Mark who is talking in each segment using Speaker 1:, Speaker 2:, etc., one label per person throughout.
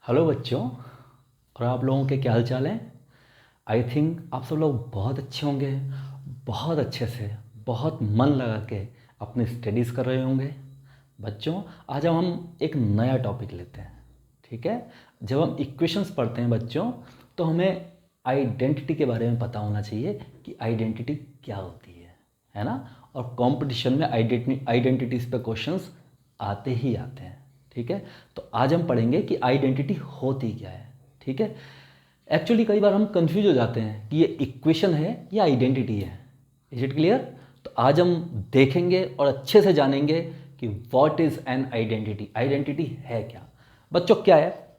Speaker 1: Hello बच्चों। और आप लोगों के क्या हाल चाल हैं? आई थिंक आप सब लोग बहुत अच्छे होंगे, बहुत अच्छे से, बहुत मन लगा के अपनी स्टडीज़ कर रहे होंगे। बच्चों, आज हम एक नया टॉपिक लेते हैं, ठीक है? जब हम इक्वेशंस पढ़ते हैं बच्चों, तो हमें आइडेंटिटी के बारे में पता होना चाहिए कि आइडेंटिटी क्या होती है ना? और कंपटीशन में आइडेंटिटीज़ पे क्वेश्चंस आते ही आते हैं, ठीक है? तो आज हम पढ़ेंगे कि आइडेंटिटी होती क्या है, ठीक है? एक्चुअली कई बार हम कंफ्यूज हो जाते हैं कि ये इक्वेशन है या आइडेंटिटी है। Is it clear? तो आज हम देखेंगे और अच्छे से जानेंगे कि what is an identity. Identity है क्या? बच्चों, क्या है?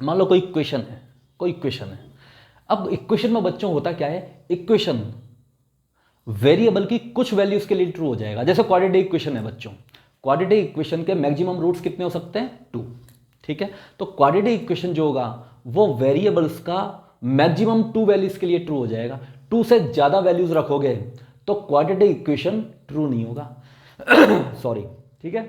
Speaker 1: मान लो कोई इक्वेशन है, कोई इक्वेशन है। अब इक्वेशन में बच्चों होता क्या है? इक्वेशन वेरिएबल की कुछ वैल्यूज के लिए ट्रू हो जाएगा। जैसे क्वाड्रेटिक इक्वेशन है बच्चों, क्वाड्रेटिक इक्वेशन के मैक्सिमम रूट्स कितने हो सकते हैं? 2, ठीक है? तो क्वाड्रेटिक इक्वेशन जो होगा वो वेरिएबल्स का मैक्सिमम 2 वैल्यूज के लिए ट्रू हो जाएगा। 2 से ज्यादा वैल्यूज रखोगे तो क्वाड्रेटिक इक्वेशन ट्रू नहीं होगा। सॉरी, ठीक है?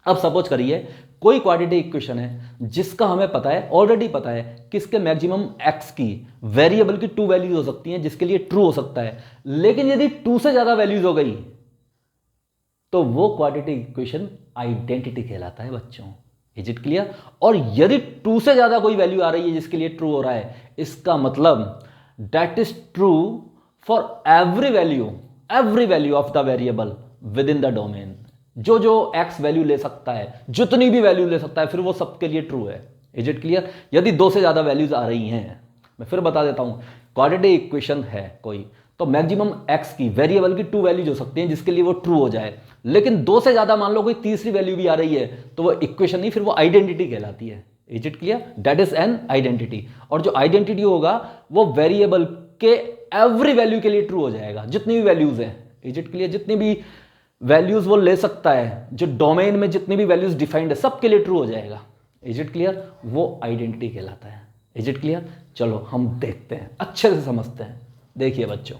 Speaker 1: अब सपोज करिए कोई क्वाड्रेटिक इक्वेशन है जिसका हमें पता है, ऑलरेडी पता है कि इसके मैक्सिमम एक्स की वेरिएबल की 2 वैल्यूज हो सकती हैं जिसके लिए ट्रू हो सकता है। लेकिन यदि 2 से ज्यादा वैल्यूज हो गई तो वो क्वाड्रेटिक इक्वेशन आइडेंटिटी कहलाता है बच्चों। Is it clear? और यदि 2 से ज्यादा कोई वैल्यू आ रही है जिसके लिए ट्रू हो रहा है, इसका मतलब that is true for every value of the variable with in the domain. जो जो एक्स वैल्यू ले सकता है, जितनी भी वैल्यू ले सकता है, फिर वो सबके लिए ट्रू है। Is it clear? यदि 2 से ज्यादा वैल्यूज आ रही हैं, मैं फिर बता देता हूं, क्वाड्रेटिक इक्वेशन है कोई, तो मैक्सिमम एक्स की वेरिएबल की 2 वैल्यूज हो सकती हैं जिसके लिए वो ट्रू हो जाए। लेकिन 2 से ज्यादा मान लो कोई तीसरी वैल्यू भी आ रही है तो वो इक्वेशन नहीं, फिर वो आइडेंटिटी कहलाती है। Is it clear? That is an identity. और जो आइडेंटिटी होगा वो वेरिएबल के एवरी वैल्यू के लिए ट्रू हो जाएगा, जितनी भी वैल्यूज हैं। Is it clear? जितनी भी वैल्यूज वो ले सकता है, जो डोमेन में जितनी भी वैल्यूज डिफाइंड है, सबके लिए ट्रू हो जाएगा। Is it clear? वो आइडेंटिटी कहलाता है। Is it clear? चलो हम देखते हैं, अच्छे से समझते हैं। देखिए बच्चों,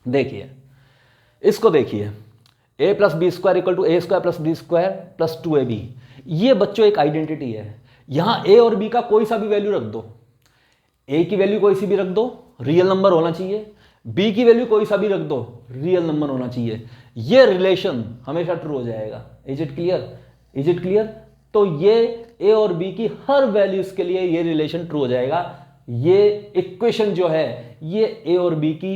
Speaker 1: देखिए इसको, देखिए a plus B square equal to A square plus B square plus 2ab। ये बच्चों एक आइडेंटिटी है। यहां a और b का कोई सा भी वैल्यू रख दो, a की वैल्यू कोई सी भी रख दो, रियल नंबर होना चाहिए। b की वैल्यू कोई सा भी रख दो, रियल नंबर होना चाहिए। ये रिलेशन हमेशा ट्रू हो जाएगा। Is it clear? Is it clear? तो ये a और b की हर वैल्यूज के लिए ये रिलेशन ट्रू हो जाएगा। ये इक्वेशन जो है ये a और b की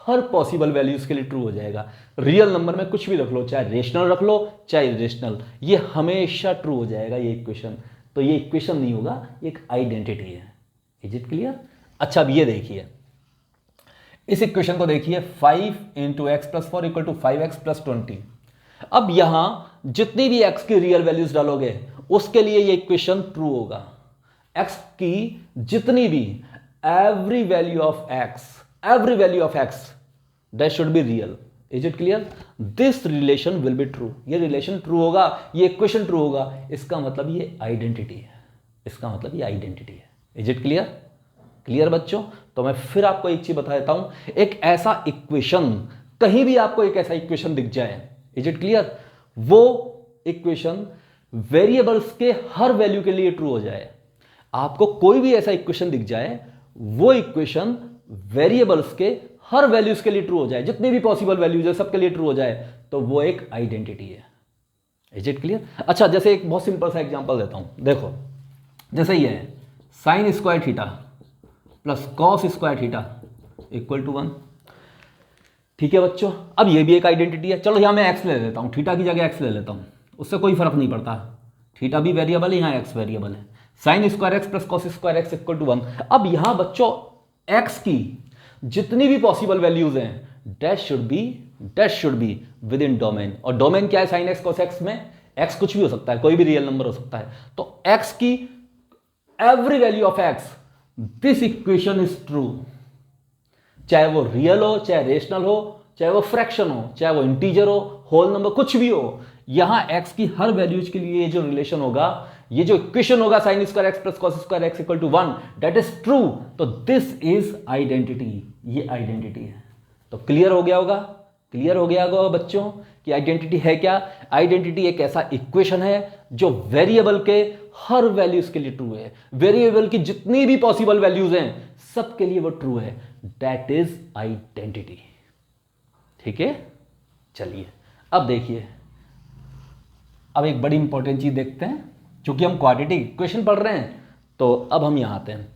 Speaker 1: हर पॉसिबल वैल्यूज के लिए ट्रू हो जाएगा। रियल नंबर में कुछ भी रख लो, चाहे रेशनल रख लो चाहे इरेशनल, ये हमेशा ट्रू हो जाएगा ये इक्वेशन। तो ये इक्वेशन नहीं होगा, ये एक आइडेंटिटी है। Is it clear? अच्छा, अब ये देखिए, इस इक्वेशन को देखिए, 5 into x plus 4 equal to 5x plus 20। अब यहां जितनी भी x की रियल वैल्यूज डालोगे उसके लिए ये इक्वेशन ट्रू होगा। x की जितनी भी every value of x that should be real. Is it clear? This relation will be true. ये रिलेशन ट्रू होगा, ये इक्वेशन ट्रू होगा, इसका मतलब ये आइडेंटिटी है। इसका मतलब ये आइडेंटिटी है। Is it clear? क्लियर बच्चों? तो मैं फिर आपको एक चीज बता देता हूं, एक ऐसा इक्वेशन, कहीं भी आपको एक ऐसा इक्वेशन दिख जाए, इज इट क्लियर, वो इक्वेशन वेरिएबल्स के हर वैल्यू के लिए ट्रू हो जाए। आपको कोई भी ऐसा इक्वेशन दिख जाए, वो इक्वेशन वेरिएबल्स के हर वैल्यूज के लिए ट्रू हो जाए, जितनी भी पॉसिबल वैल्यूज है सबके लिए ट्रू हो जाए, तो वो एक आइडेंटिटी है। Is it clear? अच्छा, जैसे एक बहुत सिंपल सा एग्जांपल देता हूं, देखो जैसे ये है sine square theta plus cos square theta equal to 1। ठीक है बच्चों, अब ये भी एक आइडेंटिटी है। चलो यहां मैं एक्स ले लेता हूं, थीटा की जगह एक्स ले लेता हूं, उससे कोई फर्क नहीं पड़ता, थीटा भी वेरिएबल है, यहां एक्स वेरिएबल है। Sine square X plus cos square X equal to 1। अब यहां बच्चों एक्स की जितनी भी पॉसिबल वैल्यूज हैं that should be within domain. और डोमेन क्या है साइन एक्स कॉस एक्स में? एक्स कुछ भी हो सकता है, कोई भी रियल नंबर हो सकता है। तो एक्स की every value of x, this equation is true, चाहे वो रियल हो, चाहे रेशनल हो, चाहे वो फ्रैक्शन हो, चाहे वो इंटीजर हो, होल नंबर, कुछ भी हो। यहां एक्स की हर वैल्यूज के लिए ये जो रिलेशन होगा, ये जो इक्वेशन होगा sine square X plus cos square X equal to 1, that is true. तो दिस इज आइडेंटिटी, ये आइडेंटिटी है। तो क्लियर हो गया होगा? क्लियर हो गया होगा बच्चों कि आइडेंटिटी है क्या? आइडेंटिटी एक ऐसा इक्वेशन है जो वेरिएबल के हर वैल्यूज के लिए ट्रू है, वेरिएबल की जितनी भी पॉसिबल वैल्यूज हैं सबके लिए वो ट्रू है। That is identity. ठीक है, चलिए अब देखिए, अब एक बड़ी इंपॉर्टेंट चीज देखते हैं। क्योंकि हम क्वाड्रेटिक इक्वेशन पढ़ रहे हैं तो अब हम यहां आते हैं।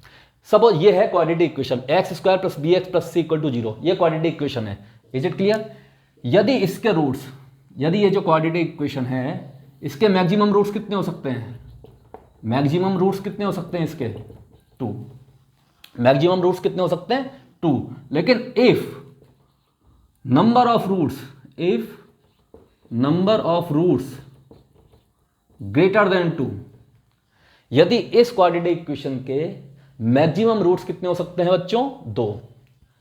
Speaker 1: सपोज ये है quadratic equation x square plus B x plus C equal to 0, ये क्वाड्रेटिक इक्वेशन है। Is it clear? यदि इसके रूट्स, यदि ये जो क्वाड्रेटिक इक्वेशन है इसके मैक्सिमम रूट्स कितने हो सकते हैं? मैक्सिमम रूट्स कितने हो सकते हैं इसके? 2। मैक्सिमम रूट्स कितने हो सकते हैं? 2। लेकिन if number of roots, if number of roots greater than 2, यदि इस क्वाड्रेटिक इक्वेशन के मैक्सिमम रूट्स कितने हो सकते हैं बच्चों? 2।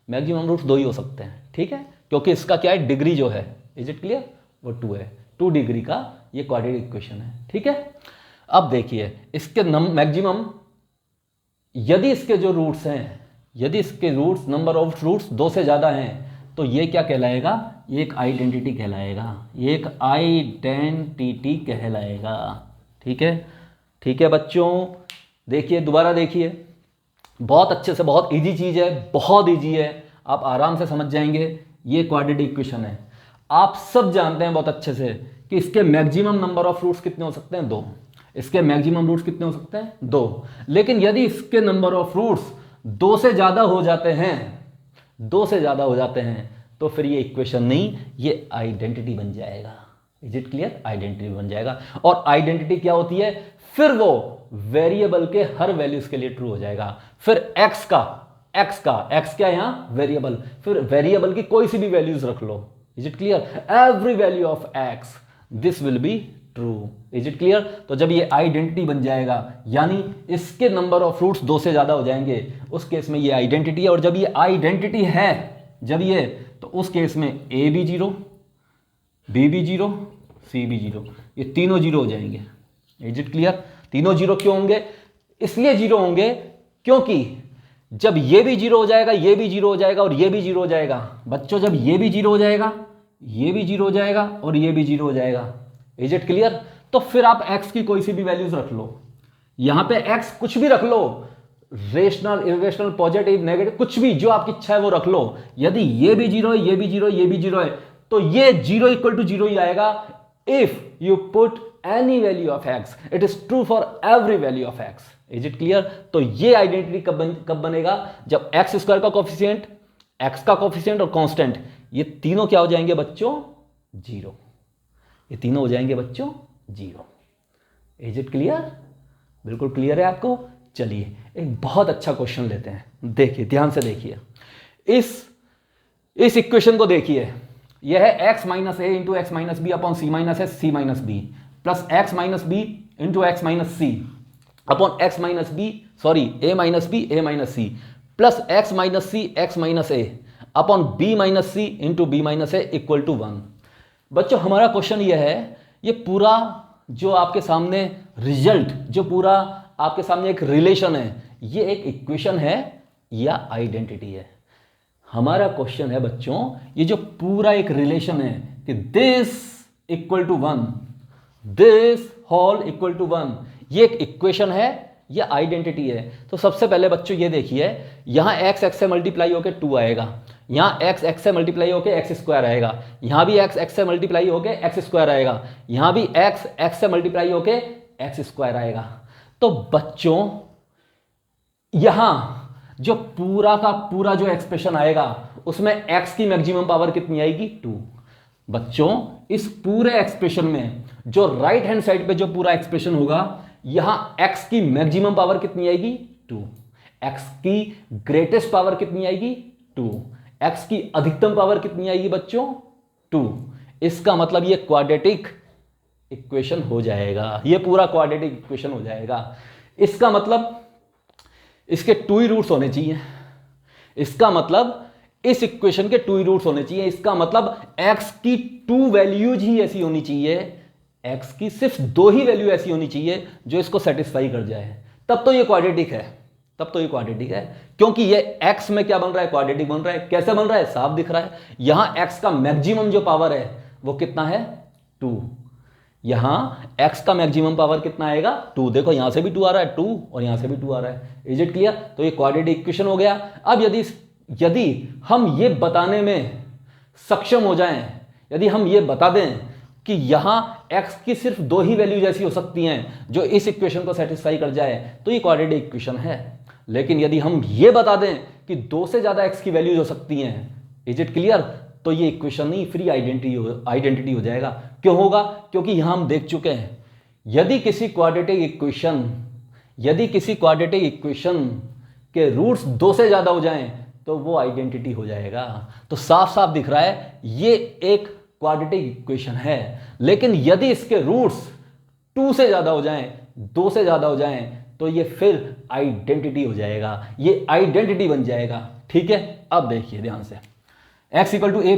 Speaker 1: मैक्सिमम रूट्स 2 ही हो सकते हैं। ठीक है, क्योंकि इसका क्या है, डिग्री जो है, इज इट क्लियर, वो 2 है। 2 डिग्री का ये क्वाड्रेटिक इक्वेशन है। ठीक है, अब देखिए इसके मैक्सिमम, यदि इसके जो रूट्स हैं, यदि इसके रूट्स, नंबर ऑफ रूट्स 2 से ज्यादा हैं तो ये क्या कहलाएगा? ये एक आइडेंटिटी कहलाएगा, ये एक आइडेंटिटी कहलाएगा। ठीक है, ठीक है बच्चों, देखिए दोबारा देखिए, बहुत अच्छे से, बहुत इजी चीज है, बहुत इजी है, आप आराम से समझ जाएंगे। ये क्वाड्रेटिक इक्वेशन है, आप सब जानते हैं बहुत अच्छे से कि इसके मैक्सिमम नंबर ऑफ रूट्स कितने हो सकते हैं? 2। इसके मैक्सिमम रूट्स कितने हो सकते हैं? 2। लेकिन यदि इसके नंबर ऑफ रूट्स 2 से ज्यादा हो जाते हैं, 2 से ज्यादा हो जाते हैं, तो फिर ये इक्वेशन नहीं, ये आइडेंटिटी बन जाएगा। Is it clear? आइडेंटिटी बन जाएगा। और आइडेंटिटी क्या होती है? फिर वो वेरिएबल के हर वैल्यूज के लिए ट्रू हो जाएगा। फिर एक्स क्या है यहां? वेरिएबल। फिर वेरिएबल की कोई सी भी वैल्यूज रख लो। Is it clear? Every value of x, this will be true. Is it clear? तो जब ये आइडेंटिटी बन जाएगा, यानी इसके नंबर ऑफ रूट्स 2 से ज्यादा हो जाएंगे, उस केस में ये आइडेंटिटी है। और जब ये आइडेंटिटी है, जब ये, तो उस केस में ए भी 0, बी भी 0, सी भी 0, ये तीनों 0 हो जाएंगे। Is it clear? तीनों 0 क्यों होंगे? इसलिए 0 होंगे क्योंकि जब ये भी 0 हो जाएगा, ये भी 0 हो जाएगा और ये भी 0 हो जाएगा। बच्चों, जब ये भी 0 हो जाएगा, ये भी 0 हो जाएगा और ये भी 0 हो जाएगा। Is it clear? तो फिर आप x की कोई सी भी वैल्यूज रख लो, यहां पे x कुछ भी रख लो, रेशनल, इरेशनल, पॉजिटिव, नेगेटिव, कुछ भी जो आपकी इच्छा है वो रख लो। यदि ये भी 0 है, ये भी 0 है, ये भी 0 है, तो ये 0 इक्वल टू 0 ही आएगा। If you put any value of x, it is true for every value of x। Is it clear? तो ये आइडेंटिटी कब बनेगा? जब एक्स स्क्वायर का कोफिशिएंट, x का कोफिशिएंट और कांस्टेंट, ये तीनों क्या हो जाएंगे बच्चों? 0। ये तीनों हो जाएंगे बच्चों 0। Is it clear? बिल्कुल क्लियर है आपको? चलिए एक बहुत अच्छा क्वेश्चन लेते हैं। देखिए, ध्यान से देखिए, इस इक्वेशन को देखिए। यह है x minus a into x minus b upon c minus s c minus b plus x minus b into x minus c upon x minus b, sorry a minus b a minus c plus x minus c x minus a upon b minus c into b minus a equal to 1। बच्चों, हमारा question यह है, ये पूरा जो आपके सामने result, जो पूरा आपके सामने एक रिलेशन है, ये एक इक्वेशन है या आइडेंटिटी है? हमारा क्वेश्चन है बच्चों, ये जो पूरा एक रिलेशन है कि this equal to 1, this whole equal to 1, ये एक इक्वेशन है या आइडेंटिटी है? तो सबसे पहले बच्चों ये देखिए, यहां x x से मल्टीप्लाई होकर 2 आएगा, यहां x x से मल्टीप्लाई होकर एक्स स्क्वायर आएगा, यहां भी x x से मल्टीप्लाई होकर एक्स स्क्वायर आएगा, यहां भी x x से मल्टीप्लाई होकर एक्स स्क्वायर आएगा। तो बच्चों यहां जो पूरा का पूरा जो एक्सप्रेशन आएगा उसमें x की मैक्सिमम पावर कितनी आएगी? 2। बच्चों, इस पूरे एक्सप्रेशन में जो राइट हैंड साइड पे जो पूरा एक्सप्रेशन होगा, यहां x की मैक्सिमम पावर कितनी आएगी? 2। x की ग्रेटेस्ट पावर कितनी आएगी? 2। x की अधिकतम पावर कितनी आएगी बच्चों? 2। इसका मतलब ये क्वाड्रेटिक इक्वेशन हो जाएगा, ये पूरा क्वाड्रेटिक इक्वेशन हो जाएगा। इसका मतलब इसके 2 ही रूट्स होने चाहिए, इसका मतलब इस इक्वेशन के 2 ही रूट्स होने चाहिए। इसका मतलब x की 2 वैल्यूज ही ऐसी होनी चाहिए, x की सिर्फ 2 ही वैल्यू ऐसी होनी चाहिए जो इसको सेटिस्फाई कर जाए, तब तो ये क्वाड्रेटिक है, तब तो ये क्वाड्रेटिक है। क्योंकि ये x में क्या बन रहा है? क्वाड्रेटिक बन रहा है। कैसे बन रहा है? साफ दिख रहा है। यहां x का मैक्सिमम जो पावर है वो कितना है? 2। यहाँ x का मैक्सिमम पावर कितना आएगा 2। देखो यहाँ से भी 2 आ रहा है 2 और यहाँ से भी 2 आ रहा है। Is it clear? तो ये क्वाड्रेटिक इक्वेशन हो गया। अब यदि हम ये बताने में सक्षम हो जाएं, यदि हम ये बता दें कि यहाँ x की सिर्फ 2 ही वैल्यू जैसी हो सकती हैं जो इस इक्वेशन को सेटिस्फाई कर जाए, तो ये क्वाड्रेटिक इक्वेशन है। लेकिन यदि हम ये बता दें कि 2 से ज़्यादा x की वैल्यूज हो सकती हैं, इज इट क्लियर, तो ये इक्वेशन नहीं फ्री आइडेंटिटी हो जाएगा। क्यों होगा? क्योंकि यहाँ हम देख चुके हैं यदि किसी क्वाड्रेटिक इक्वेशन के रूट्स 2 से ज़्यादा हो जाएं तो वो आइडेंटिटी हो जाएगा। तो साफ साफ दिख रहा है ये एक क्वाड्रेटिक इक्वेशन है। लेकिन यदि इसके रूट्स 2 से ज़्यादा हो जाएं, 2 से ज़्यादा हो जाएं, तो ये फिर आइडेंटिटी हो जाएगा, ये आइडेंटिटी बन जाएगा। ठीक है, अब देखिए ध्यान से, x equal to a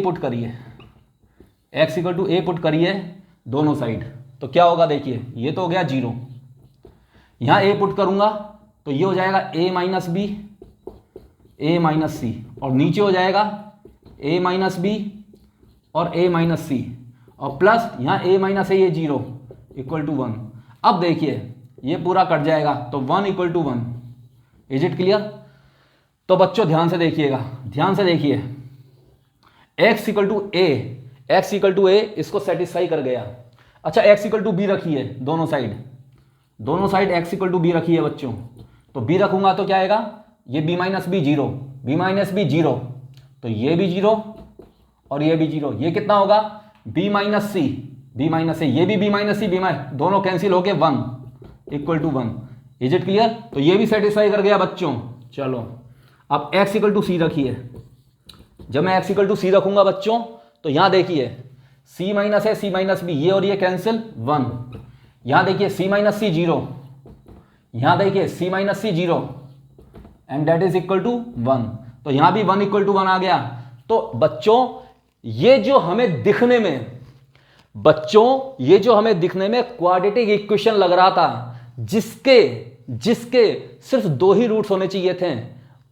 Speaker 1: put करिए दोनों साइड, तो क्या होगा देखिए, ये तो हो गया 0, यहाँ a पुट करूंगा तो ये हो जाएगा a minus b, a minus c, और नीचे हो जाएगा a माइनस बी और a माइनस सी, और प्लस यहाँ a माइनस है ये 0 इक्वल टू 1। अब देखिए ये पूरा कट जाएगा तो 1 equal to 1। Is it clear? तो बच्चों ध्यान से देखिए, x इक्वल टू ए इसको सेटिस्फाई कर गया। अच्छा, x इक्वल टू बी रखिए दोनों side x equal to b रखिए बच्चों, तो b रखूंगा तो क्या आएगा, ये b माइनस बी 0, तो ये भी 0 और ये भी 0, ये कितना होगा b माइनस सी, ये भी b माइनस सी, दोनों कैंसिल होके 1 equal to 1। Is it clear? तो ये भी सेटिस्फाई कर गया बच्चों। चलो अब x इक्वल टू सी रखिए। जब मैं x इक्वल टू सी रखूंगा बच्चों तो यहां देखिए c माइनस है, c माइनस बी, ये और ये कैंसिल 1। यहां देखिए c माइनस सी 0, यहां देखिए c minus c 0 and that is equal to 1, तो यहां भी 1 इक्वल टू 1 आ गया। तो बच्चों ये जो हमें दिखने में क्वाड्रेटिक इक्वेशन लग रहा था, जिसके सिर्फ 2 ही रूट्स होने चाहिए थे,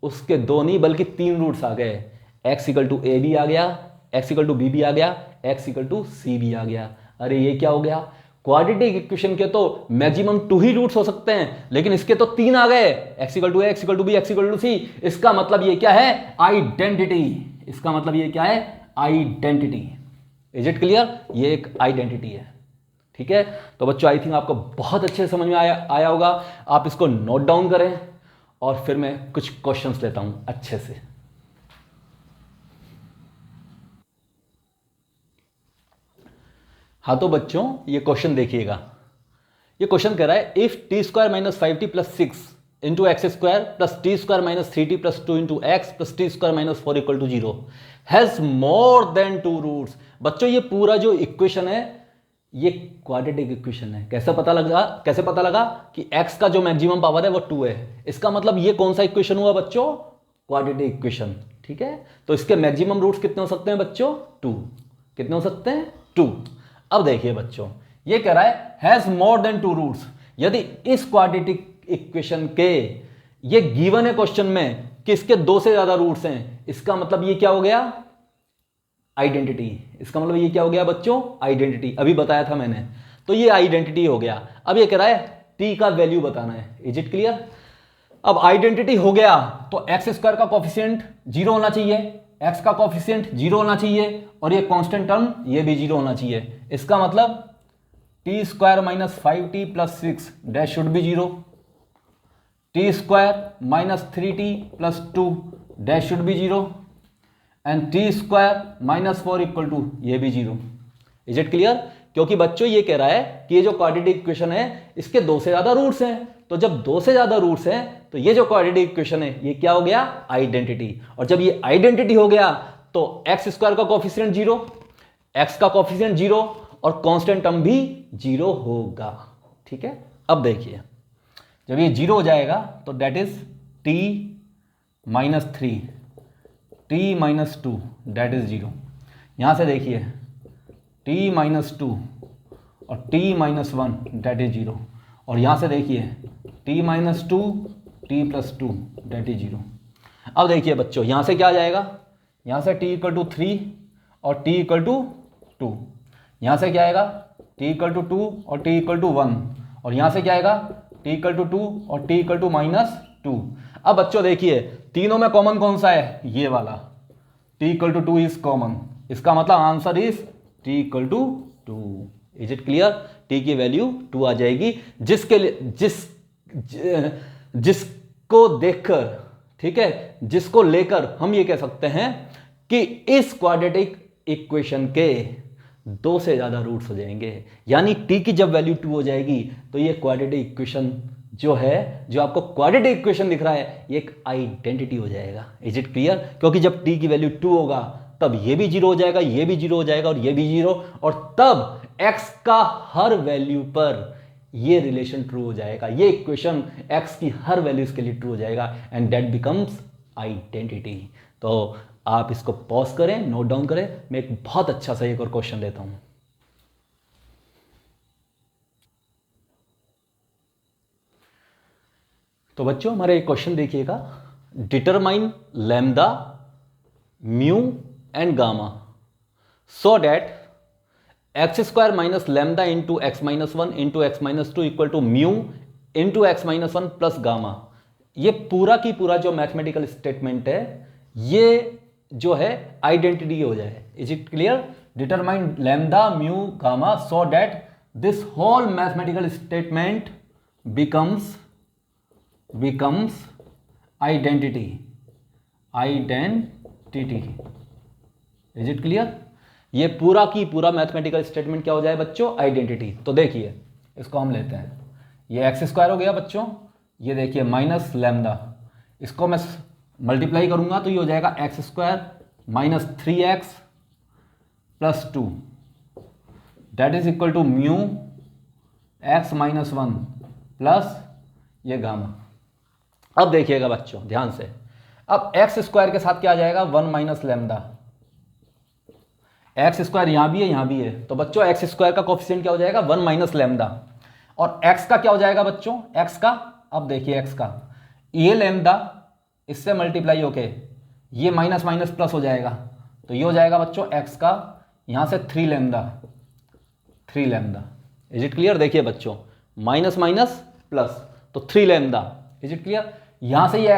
Speaker 1: उसके 2 नहीं बल्कि 3 रूट्स आ गए। x इक्वल टू ए भी आ गया, x इक्वल टू बी भी आ गया, x इक्वल टू सी भी आ गया। अरे ये क्या हो गया, क्वाड्रेटिक इक्वेशन के तो मैक्सिमम 2 ही रूट्स हो सकते हैं, लेकिन इसके तो 3 आ गए, x equal to a, x equal to b, x equal to c. इसका मतलब ये क्या है, आइडेंटिटी। Is it clear? ये एक आइडेंटिटी है। ठीक है, तो बच्चों आई थिंक आपको बहुत अच्छे से समझ में आया होगा। आप इसको नोट डाउन करें और फिर मैं कुछ क्वेश्चंस लेता हूं अच्छे से। हाँ तो बच्चों ये क्वेश्चन देखिएगा। ये क्वेश्चन कह रहा है if t square minus 5t plus 6 into x square plus t square minus 3t plus 2 into x plus t square minus 4 equal to 0 has more than 2 roots. बच्चों ये पूरा जो इक्वेशन है ये क्वाड्रेटिक इक्वेशन है। कैसे पता लगा कि x का जो मैक्सिमम पावर है वो 2 है। इसका मतलब ये कौन सा इक्वेशन हुआ बच्चों, क्वाड्रेटिक इक्वेशन। ठीक है, तो इसके मैक्सिमम रूट्स कितने हो सकते हैं बच्चों, 2। कितने हो सकते हैं, 2। अब देखिए बच्चों ये कह रहा है हैज मोर देन 2 रूट्स। यदि इस क्वाड्रेटिक इक्वेशन के ये गिवन है क्वेश्चन में कि इसके 2 से ज्यादा रूट्स हैं, इसका मतलब ये क्या हो गया, आइडेंटिटी। इसका मतलब ये क्या हो गया बच्चों, आइडेंटिटी। अभी बताया था मैंने, तो ये आइडेंटिटी हो गया। अब ये कह रहा है t का वैल्यू बताना है। Is it clear? अब आइडेंटिटी हो गया तो एक्स स्क्वायर का कोफिशिएंट 0 होना चाहिए, x का कोफिशिएंट 0 होना चाहिए, और ये कांस्टेंट टर्म ये भी 0 होना चाहिए। इसका मतलब t square minus 5t plus 6 dash should be 0, t square minus 3t plus 2 dash should be 0, and t square minus 4 equal to ये भी 0। Is it clear? क्योंकि बच्चों ये कह रहा है कि ये जो क्वाड्रेटिक इक्वेशन है इसके 2 से ज्यादा रूट्स हैं, तो जब 2 से ज्यादा रूट्स हैं तो ये जो क्वाड्रेटिक इक्वेशन है ये क्या हो गया, आइडेंटिटी। और जब ये आइडेंटिटी हो गया तो एक्स स्क्वायर का कोफिशिएंट 0, एक्स का कोफिशिएंट 0 और कांस्टेंट टर्म भी 0 होगा। ठीक है, अब देखिए जब ये 0 हो जाएगा तो that is t minus 3, t minus 2 that is 0। यहां से देखिए t माइनस 2 और t माइनस 1 दैट इज 0, और यहां से देखिए t minus 2 t plus 2 that is 0। अब देखिए बच्चों यहां से क्या आ जाएगा, यहां से t इक्वल टू 3 और t इक्वल टू 2, यहां से क्या आएगा
Speaker 2: t इक्वल टू 2 और t इक्वल टू 1, और यहाँ से क्या आएगा t इक्वल टू 2 और t इक्वल टू -2। अब बच्चों देखिए तीनों में कॉमन कौन सा है, ये वाला t equal to 2 is common, इसका मतलब answer is t equal to 2। Is it clear? t की वैल्यू 2 आ जाएगी, जिसके लिए जिसको देखकर, ठीक है, जिसको लेकर हम ये कह सकते हैं कि इस क्वाड्रेटिक इक्वेशन के 2 से ज्यादा रूट्स हो जाएंगे, यानी t की जब वैल्यू 2 हो जाएगी तो ये क्वाड्रेटिक इक्वेशन जो है, जो आपको क्वाड्रेटिक इक्वेशन दिख रहा है, ये एक आइडेंटिटी हो जाएगा। Is it clear? क्योंकि जब t की वैल्यू 2 होगा तब ये भी 0 हो जाएगा, ये भी 0 हो जाएगा और ये भी 0, और तब x का हर वैल्यू पर ये रिलेशन ट्रू हो जाएगा, ये इक्वेशन x की हर वैल्यूज के लिए ट्रू हो जाएगा, एंड दैट बिकम्स आइडेंटिटी। तो आप इसको पॉज करें, नोट डाउन करें, मैं एक बहुत अच्छा सा एक और क्वेश्चन लेता हूं। तो बच्चों हमारा एक क्वेश्चन देखिएगा, determine lambda, mu and gamma so that x square minus lambda into x minus 1 into x minus 2 equal to mu into x minus 1 plus gamma. ये पूरा की पूरा जो मैथमेटिकल स्टेटमेंट है, ये जो है आइडेंटिटी हो जाए। Is it clear? Determine lambda, mu, gamma so that this whole mathematical statement becomes identity। Is it clear? ये पूरा की पूरा मैथमेटिकल स्टेटमेंट क्या हो जाए बच्चों? आइडेंटिटी। तो देखिए इसको हम लेते हैं, ये एक्स स्क्वायर हो गया बच्चों, ये देखिए माइनस लैम्डा, इसको मैं मल्टीप्लाई करूंगा तो ये हो जाएगा x square minus 3x plus 2 that is equal to mu x minus 1 plus ये गामा। अब देखिएगा बच्चों ध्यान से, अब एक्स स्क्वायर के साथ क्या आ जाएगा? 1 माइनस लैम्डा, एक्स स्क्वायर यहां भी है यहां भी है, तो बच्चों एक्स स्क्वायर का कोफिशिएंट क्या हो जाएगा? 1 माइनस लैम्डा, और एक्स का क्या हो जाएगा बच्चों? एक्स का, अब देखिए एक्स का, ये लैम्डा इससे मल्टीप्लाई होके ये माइनस माइनस प्लस हो जाएगा, तो ये हो जाएगा बच्चों एक्स का यहां से 3 लैम्डा। Is it clear? देखिए बच्चों माइनस माइनस प्लस तो 3 लैम्डा। Is it clear? यहां से ये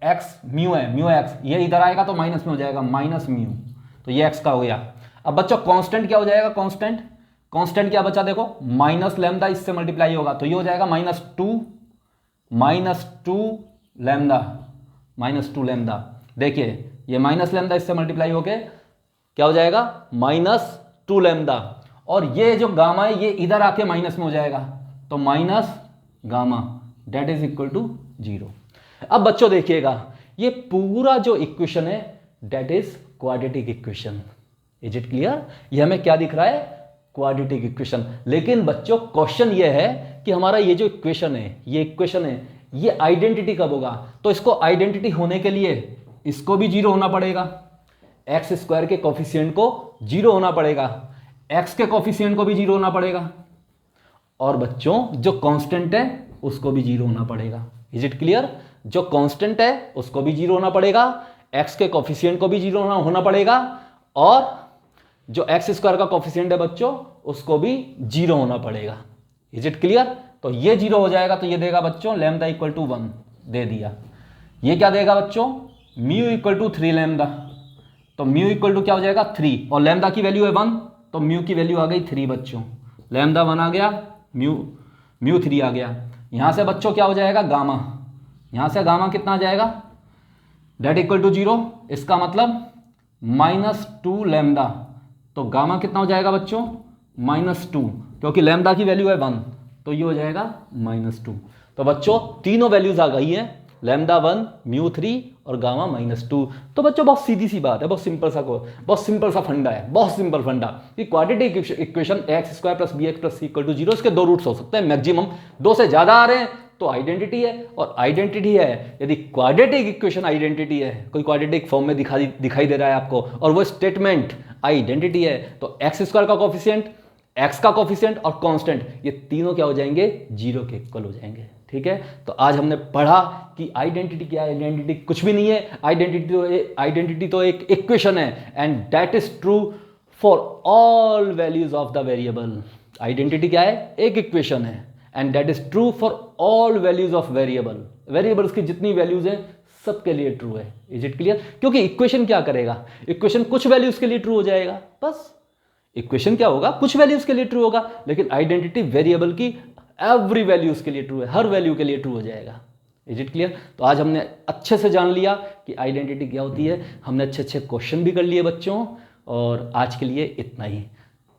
Speaker 2: एक्स म्यू है, म्यू एक्स, ये इधर आएगा तो माइनस में हो जाएगा, माइनस म्यू, तो ये एक्स का हो गया। अब बच्चों कांस्टेंट क्या हो जाएगा? कांस्टेंट क्या बचा? देखो माइनस लैम्डा इससे मल्टीप्लाई होगा तो ये हो जाएगा माइनस टू लैम्डा। देखिए ये माइनस लैम्डा इससे मल्टीप्लाई होके क्या हो जाएगा? -2 लैम्डा, और ये जो गामा है ये इधर आके माइनस में हो जाएगा, तो minus gamma that is equal to 0। अब बच्चों देखिएगा ये पूरा जो इक्वेशन है that is quadratic equation. Is it clear? ये हमें क्या दिख रहा है? Quadratic equation. लेकिन बच्चों क्वेश्चन ये है कि हमारा ये जो इक्वेशन है, ये आइडेंटिटी कब होगा? तो इसको आइडेंटिटी होने के लिए इसको भी 0 होना पड़ेगा, एक्स स्क्वायर के कोफिशिएंट को 0 होना पड़ेगा, एक्स के कोफिशिएंट को भी 0 होना पड़ेगा, और बच्चों जो कांस्टेंट है उसको भी 0 होना पड़ेगा। Is it clear? जो कांस्टेंट है उसको भी 0 होना पड़ेगा, एक्स के कोफिशिएंट को भी 0 होना पड़ेगा, और जो एक्स स्क्वायर का कोफिशिएंट है बच्चों उसको भी 0 होना पड़ेगा। Is it clear? तो ये 0 हो जाएगा तो ये देगा बच्चों लैम्डा इक्वल टू 1 दे दिया। ये क्या देगा बच्चों? म्यू इक्वल टू 3 लैम्डा, तो म्यू इक्वल टू क्या हो जाएगा? 3, और लैम्डा की वैल्यू है 1 तो म्यू की वैल्यू आ गई 3 बच्चों, लैम्डा 1 आ गया, म्यू 3 आ गया। यहां से बच्चों क्या हो जाएगा? गामा, यहां से गामा कितना आ जाएगा? दैट इक्वल टू 0, इसका मतलब -2 लैम्डा, तो गामा कितना हो जाएगा बच्चों? -2, क्योंकि लैम्डा की वैल्यू है 1 तो ये हो जाएगा -2। तो बच्चों तीनों वैल्यूज आ गई है, लैम्डा 1, म्यू 3 और गामा -2। तो बच्चों बहुत सीधी सी बात है, बहुत सिंपल सा फंडा है, बहुत सिंपल फंडा कि quadratic equation x square plus B x plus C equal to 0, इसके 2 रूट्स हो सकते हैं मैक्सिमम, 2 से ज्यादा आ रहे हैं तो आइडेंटिटी है, और आइडेंटिटी है यदि क्वाड्रेटिक इक्वेशन आइडेंटिटी है, कोई क्वाड्रेटिक फॉर्म में दिखाई दे रहा है आपको, और वो स्टेटमेंट आइडेंटिटी है, तो एक्स स्क्वायर का कोफिशिएंट, एक्स का कोफिशिएंट और कांस्टेंट ये तीनों क्या हो जाएंगे? 0 के इक्वल हो जाएंगे। ठीक है, तो आज हमने पढ़ा कि आइडेंटिटी क्या है। आइडेंटिटी कुछ भी नहीं है, आइडेंटिटी तो एक इक्वेशन है, and that is true for all values of the variable. Identity क्या है? एक इक्वेशन है and that is true for all values of variable. Variables की जितनी वैल्यूज हैं सबके लिए ट्रू है। Is it clear? क्योंकि इक्वेशन क्या करेगा? इक्वेशन कुछ वैल्यूज के लिए ट्रू हो जाएगा, बस इक्वेशन क्या होगा? कुछ वैल्यूज के लिए ट्रू होगा, लेकिन आइडेंटिटी वेरिएबल की एवरी वैल्यूज के लिए ट्रू है, हर वैल्यू के लिए ट्रू हो जाएगा। Is it clear? तो आज हमने अच्छे से जान लिया कि आइडेंटिटी क्या होती है, हमने अच्छे अच्छे क्वेश्चन भी कर लिए बच्चों, और आज के लिए इतना ही।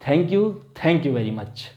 Speaker 2: Thank you very much.